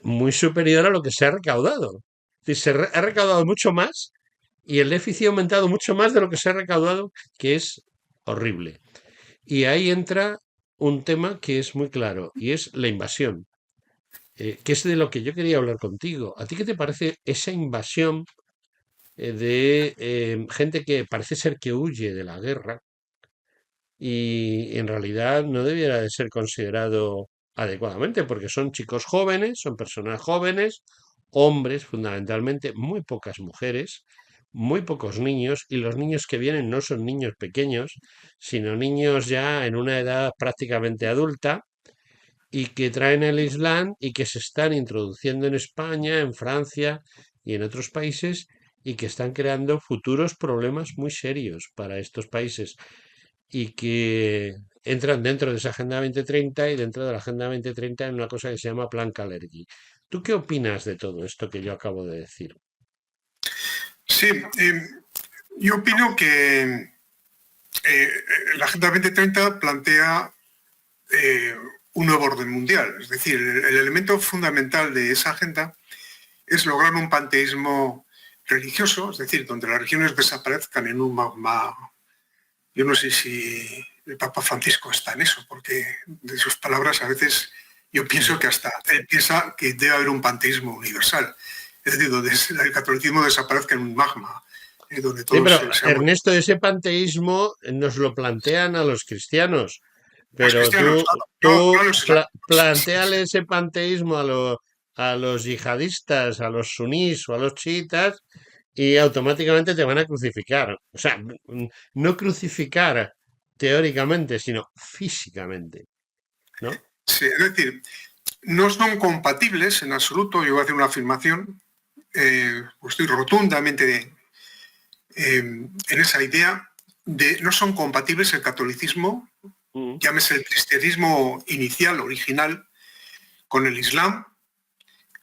muy superior a lo que se ha recaudado. Es decir, ha recaudado mucho más y el déficit ha aumentado mucho más de lo que se ha recaudado, que es horrible. Y ahí entra un tema que es muy claro y es la invasión, que es de lo que yo quería hablar contigo. ¿A ti qué te parece esa invasión de gente que parece ser que huye de la guerra y en realidad no debiera de ser considerado adecuadamente porque son chicos jóvenes, son personas jóvenes, hombres fundamentalmente, muy pocas mujeres, muy pocos niños y los niños que vienen no son niños pequeños, sino niños ya en una edad prácticamente adulta y que traen el Islam y que se están introduciendo en España, en Francia y en otros países y que están creando futuros problemas muy serios para estos países y que entran dentro de esa Agenda 2030 y dentro de la Agenda 2030 en una cosa que se llama Plan Kalergi. ¿Tú qué opinas de todo esto que yo acabo de decir? Sí, yo opino que la Agenda 2030 plantea eh, un nuevo orden mundial. Es decir, el elemento fundamental de esa agenda es lograr un panteísmo religioso, es decir, donde las religiones desaparezcan en un magma. Yo no sé si el Papa Francisco está en eso, porque de sus palabras a veces yo pienso que hasta él piensa que debe haber un panteísmo universal, es decir, donde el catolicismo desaparezca en un magma, donde Sí, todos pero seamos Ernesto, ese panteísmo nos lo plantean a los cristianos, los pero cristianos, tú no a los islámicos. plantéale ese panteísmo a los yihadistas, a los sunís o a los chiitas y automáticamente te van a crucificar. O sea, no crucificar teóricamente, sino físicamente, ¿no? Sí, es decir, no son compatibles en absoluto. Yo voy a hacer una afirmación, pues estoy rotundamente en esa idea de no son compatibles el catolicismo, Mm. llámese el cristianismo inicial, original, con el Islam,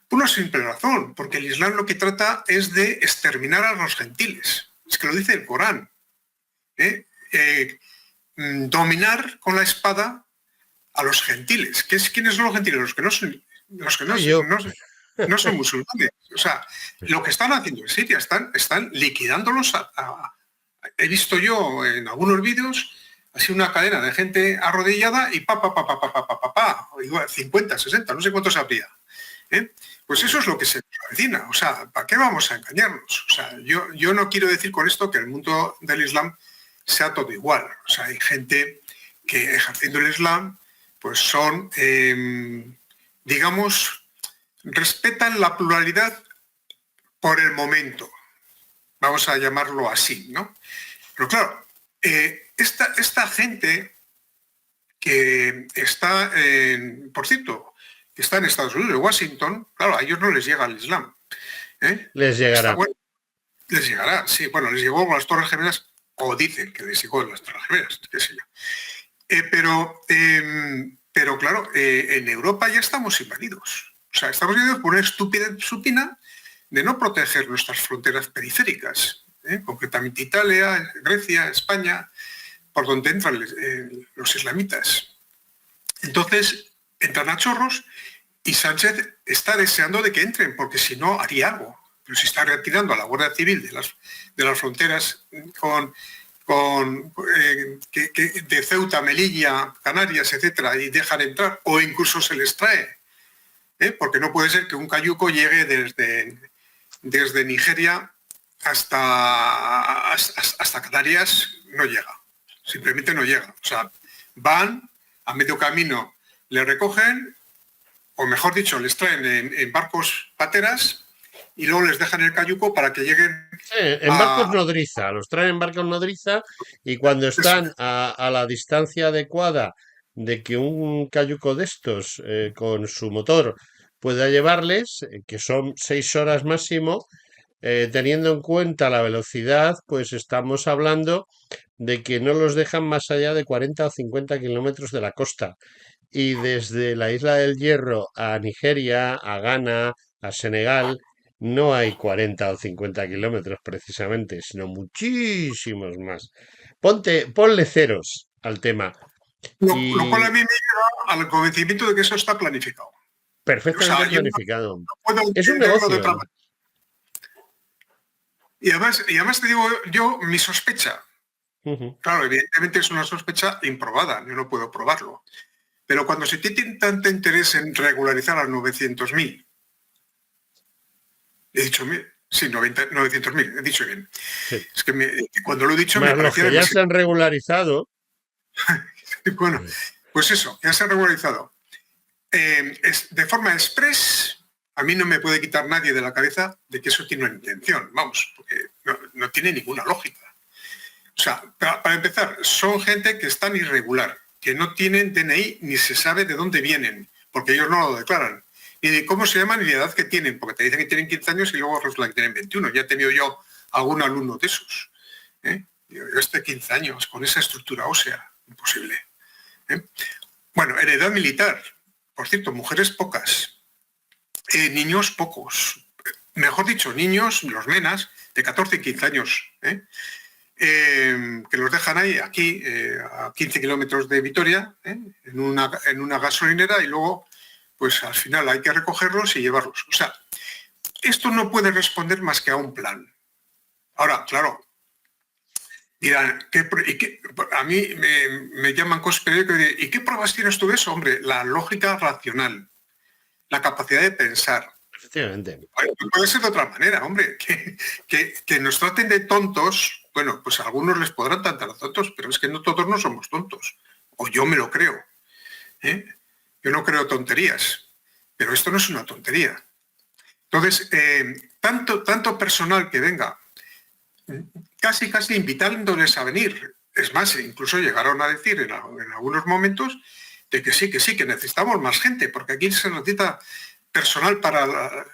por una simple razón, porque el Islam lo que trata es de exterminar a los gentiles. Es que lo dice el Corán. ¿eh? Dominar con la espada a los gentiles. ¿Quiénes son los gentiles? Los que no, Soy yo. no son musulmanes. O sea, lo que están haciendo en Siria, están liquidándolos he visto yo en algunos vídeos así una cadena de gente arrodillada y igual 50, 60, no sé cuántos habría. ¿eh? Pues eso es lo que se avecina. O sea, ¿para qué vamos a engañarnos? O sea, yo no quiero decir con esto que el mundo del Islam sea todo igual. O sea, hay gente que ejerciendo el Islam, pues son, digamos, respetan la pluralidad por el momento. Vamos a llamarlo así, ¿no? Pero claro, esta gente que está, por cierto, que está en Estados Unidos, en Washington, claro, a ellos no les llega el Islam. Les Está llegará. bueno, les llegará, sí, bueno, les llegó con las Torres Gemelas, o dicen que les llegó en las Torres Gemelas, qué sé yo. Pero claro, en Europa ya estamos invadidos. O sea, estamos invadidos por una estúpida supina de no proteger nuestras fronteras periféricas, concretamente Italia, Grecia, España, por donde entran los islamitas. Entonces, entran a chorros y Sánchez está deseando de que entren, porque si no, haría algo. Pero si está retirando a la Guardia Civil de las fronteras de Ceuta, Melilla, Canarias, etcétera, y dejan entrar, o incluso se les trae, porque no puede ser que un cayuco llegue desde Nigeria hasta Canarias, no llega, simplemente no llega. O sea, van a medio camino, le recogen, o mejor dicho, les traen en barcos pateras y luego les dejan el cayuco para que lleguen En barcos a... nodriza, los traen en barcos nodriza y cuando están a la distancia adecuada de que un cayuco de estos con su motor pueda llevarles, que son 6 horas máximo, teniendo en cuenta la velocidad, pues estamos hablando de que no los dejan más allá de 40 o 50 kilómetros de la costa. Y desde la isla del Hierro a Nigeria, a Ghana, a Senegal, no hay 40 o 50 kilómetros precisamente, sino muchísimos más. Ponle ceros al tema. Lo cual a Y mí me lleva al convencimiento de que eso está planificado. O sea, perfectamente yo no planificado. puedo Es un entenderlo de otra negocio. manera. Y además te digo yo, mi sospecha, Ujú. claro, evidentemente es una sospecha improbada, yo no puedo probarlo, pero cuando se tiene tanto interés en regularizar a 900.000, he dicho mil, sí, 900.000, he dicho bien. Sí. Es que cuando lo he dicho me Más los parecía que ya se demasiado. han regularizado. Bueno, pues eso, ya se ha regularizado. De forma express, a mí no me puede quitar nadie de la cabeza de que eso tiene una intención, vamos, porque no tiene ninguna lógica. O sea, para empezar, son gente que están irregular, que no tienen DNI ni se sabe de dónde vienen, porque ellos no lo declaran, ni de cómo se llaman ni de la edad que tienen, porque te dicen que tienen 15 años y luego resulta que tienen 21. Ya he tenido yo algún alumno de esos. ¿Eh? Yo 15 años, con esa estructura ósea, imposible. ¿Eh? Bueno, heredad militar, por cierto, mujeres pocas, niños pocos, mejor dicho, niños, los menas, de 14 y 15 años, que los dejan ahí, aquí, a 15 kilómetros de Vitoria, en una gasolinera y luego, pues al final hay que recogerlos y llevarlos. O sea, esto no puede responder más que a un plan. Ahora, claro, dirán, a mí me llaman conspiranoico y ¿y qué pruebas tienes tú de eso? Hombre, la lógica racional, la capacidad de pensar. Efectivamente. Bueno, no puede ser de otra manera, hombre. Que nos traten de tontos, bueno, pues a algunos les podrán tratar de tontos, pero es que no todos no somos tontos. O yo me lo creo. ¿Eh? Yo no creo tonterías, pero esto no es una tontería. Entonces, tanto personal que venga, casi invitándoles a venir. Es más, incluso llegaron a decir en algunos momentos de que sí, que necesitamos más gente, porque aquí se necesita personal para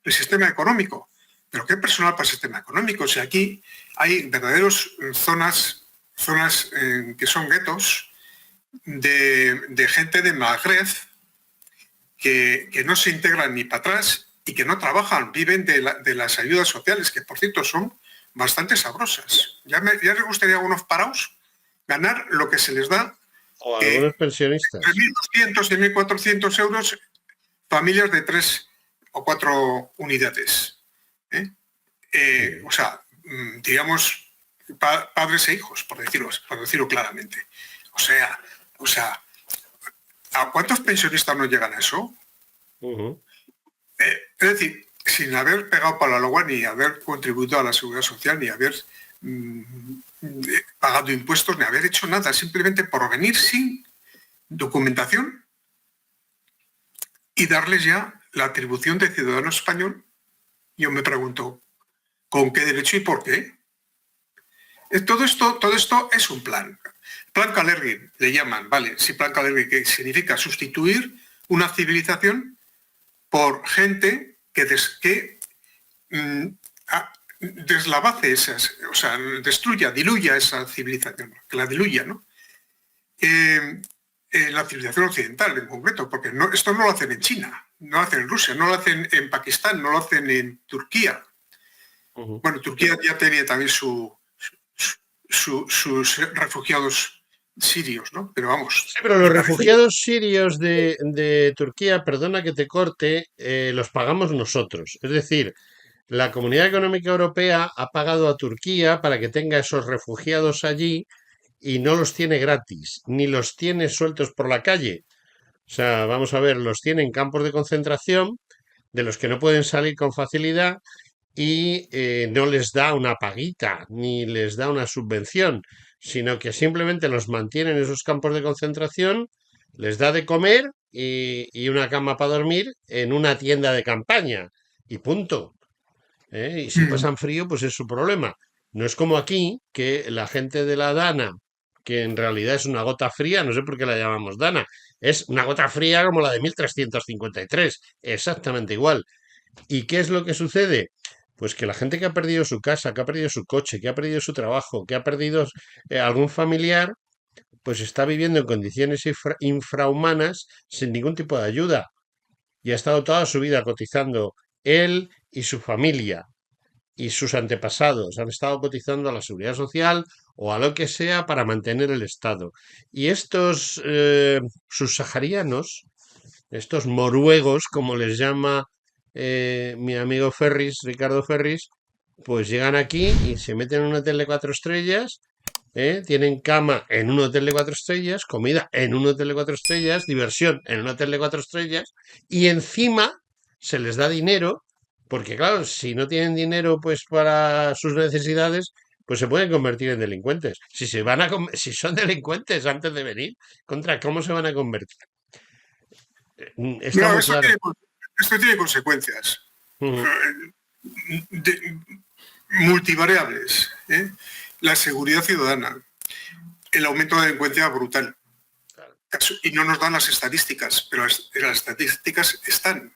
el sistema económico. ¿Pero qué personal para el sistema económico? O sea, aquí hay verdaderos zonas que son guetos de gente de Magreb que no se integran ni para atrás y que no trabajan, viven de las ayudas sociales, que por cierto son bastante sabrosas. Ya les gustaría a algunos parados ganar lo que se les da, O algunos entre pensionistas. 1.200 y 1.400 euros, familias de 3 o 4 unidades. O sea, digamos, padres e hijos, por decirlo claramente. O sea, ¿a cuántos pensionistas no llegan a eso? Ujú. Es decir, sin haber pegado para la logua, ni haber contribuido a la seguridad social, ni haber pagado impuestos, ni haber hecho nada, simplemente por venir sin documentación y darles ya la atribución de ciudadano español. Yo me pregunto, ¿con qué derecho y por qué? Todo esto es un plan. Plan Kalergi le llaman, ¿vale? Sí, plan Kalergi, que significa sustituir una civilización por gente que deslavace o sea, diluya esa civilización, que la diluya, ¿no? La civilización occidental en concreto, porque esto no lo hacen en China, no lo hacen en Rusia, no lo hacen en Pakistán, no lo hacen en Turquía. Ujú. Bueno, Turquía ya tenía también sus refugiados sirios, ¿no? Pero vamos, Sí, pero los me parece. refugiados sirios de Turquía, perdona que te corte, los pagamos nosotros. Es decir, la Comunidad Económica Europea ha pagado a Turquía para que tenga esos refugiados allí y no los tiene gratis, ni los tiene sueltos por la calle. O sea, vamos a ver, los tiene en campos de concentración de los que no pueden salir con facilidad y no les da una paguita ni les da una subvención, sino que simplemente los mantiene en esos campos de concentración, les da de comer y una cama para dormir en una tienda de campaña y punto. ¿Eh? Y si pasan frío, pues es su problema. No es como aquí, que la gente de la Dana que en realidad es una gota fría, no sé por qué la llamamos Dana, es una gota fría como la de 1353, exactamente igual. ¿Y qué es lo que sucede? Pues que la gente que ha perdido su casa, que ha perdido su coche, que ha perdido su trabajo, que ha perdido algún familiar, pues está viviendo en condiciones infrahumanas sin ningún tipo de ayuda y ha estado toda su vida cotizando. Él y su familia y sus antepasados han estado cotizando a la seguridad social o a lo que sea para mantener el Estado. Y estos subsaharianos, estos noruegos, como les llama mi amigo Ferris, Ricardo Ferris, pues llegan aquí y se meten en un hotel de 4 estrellas. Tienen cama en un hotel de 4 estrellas, comida en un hotel de 4 estrellas, diversión en un hotel de 4 estrellas, y encima se les da dinero, porque claro, si no tienen dinero pues para sus necesidades, pues se pueden convertir en delincuentes. Si son delincuentes antes de venir, ¿contra cómo se van a convertir? Está No, muy claro. esto tiene consecuencias Ujú. de- multivariables. ¿eh? La seguridad ciudadana, el aumento de la delincuencia brutal. Y no nos dan las estadísticas, pero las estadísticas están.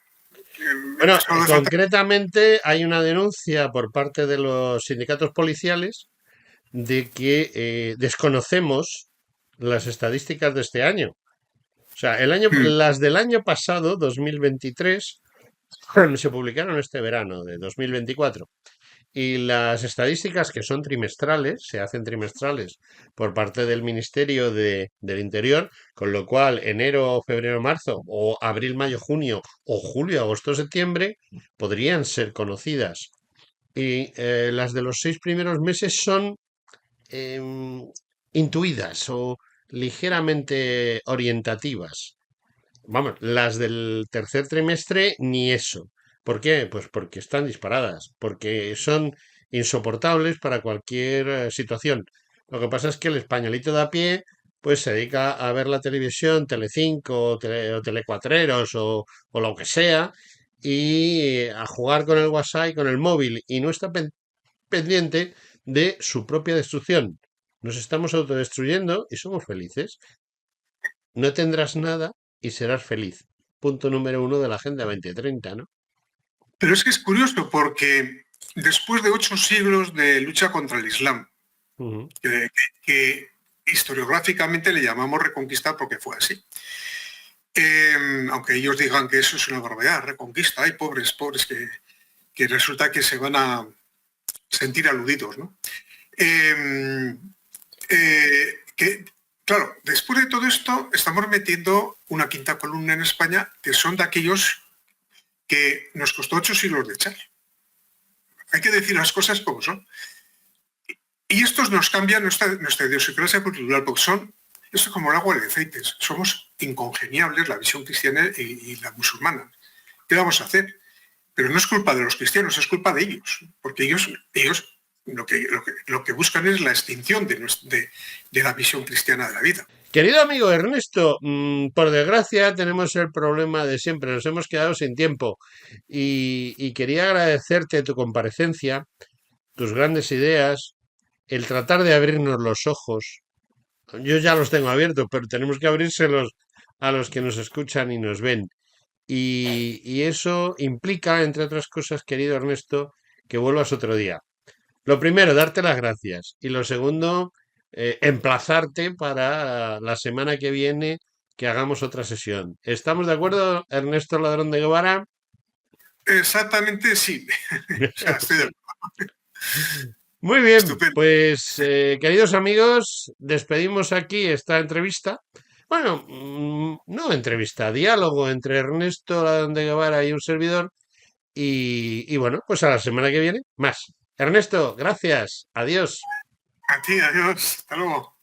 Bueno, Solo hace falta. concretamente hay una denuncia por parte de los sindicatos policiales de que desconocemos las estadísticas de este año. O sea, las del año pasado, 2023, se publicaron este verano de 2024. Y las estadísticas que son trimestrales, se hacen trimestrales por parte del Ministerio del Interior, con lo cual enero, febrero, marzo, o abril, mayo, junio, o julio, agosto, septiembre, podrían ser conocidas. Y las de los 6 primeros meses son em, intuidas o ligeramente orientativas. Vamos, las del tercer trimestre ni eso. ¿Por qué? Pues porque están disparadas, porque son insoportables para cualquier situación. Lo que pasa es que el españolito de a pie pues se dedica a ver la televisión, Telecinco o Telecuatreros o lo que sea y a jugar con el WhatsApp y con el móvil y no está pendiente de su propia destrucción. Nos estamos autodestruyendo y somos felices. No tendrás nada y serás feliz. Punto número 1 de la Agenda 2030, ¿no? Pero es que es curioso porque después de 8 siglos de lucha contra el Islam, Ujú. que historiográficamente le llamamos reconquista porque fue así. Aunque ellos digan que eso es una barbaridad, reconquista, hay pobres, pobres que resulta que se van a sentir aludidos, ¿no? Que, claro, después de todo esto estamos metiendo una quinta columna en España que son de aquellos que nos costó 8 siglos de echar. Hay que decir las cosas como son. Y estos nos cambian nuestra idiosincrasia cultural, porque esto es como el agua de aceites. Somos incongeniables, la visión cristiana y la musulmana. ¿Qué vamos a hacer? Pero no es culpa de los cristianos, es culpa de ellos, porque ellos lo que buscan es la extinción de la visión cristiana de la vida. Querido amigo Ernesto, por desgracia tenemos el problema de siempre, nos hemos quedado sin tiempo y quería agradecerte tu comparecencia, tus grandes ideas, el tratar de abrirnos los ojos. Yo ya los tengo abiertos, pero tenemos que abrírselos a los que nos escuchan y nos ven. Y eso implica, entre otras cosas, querido Ernesto, que vuelvas otro día. Lo primero, darte las gracias. Y lo segundo, emplazarte para la semana que viene que hagamos otra sesión. ¿Estamos de acuerdo, Ernesto Ladrón de Guevara? Exactamente, sí. O sea, estoy de Muy bien, estupendo. pues queridos amigos, despedimos aquí esta entrevista. Bueno, no entrevista, diálogo entre Ernesto Ladrón de Guevara y un servidor. Y bueno, pues a la semana que viene, más. Ernesto, gracias. Adiós. A ti, adiós. Hasta luego.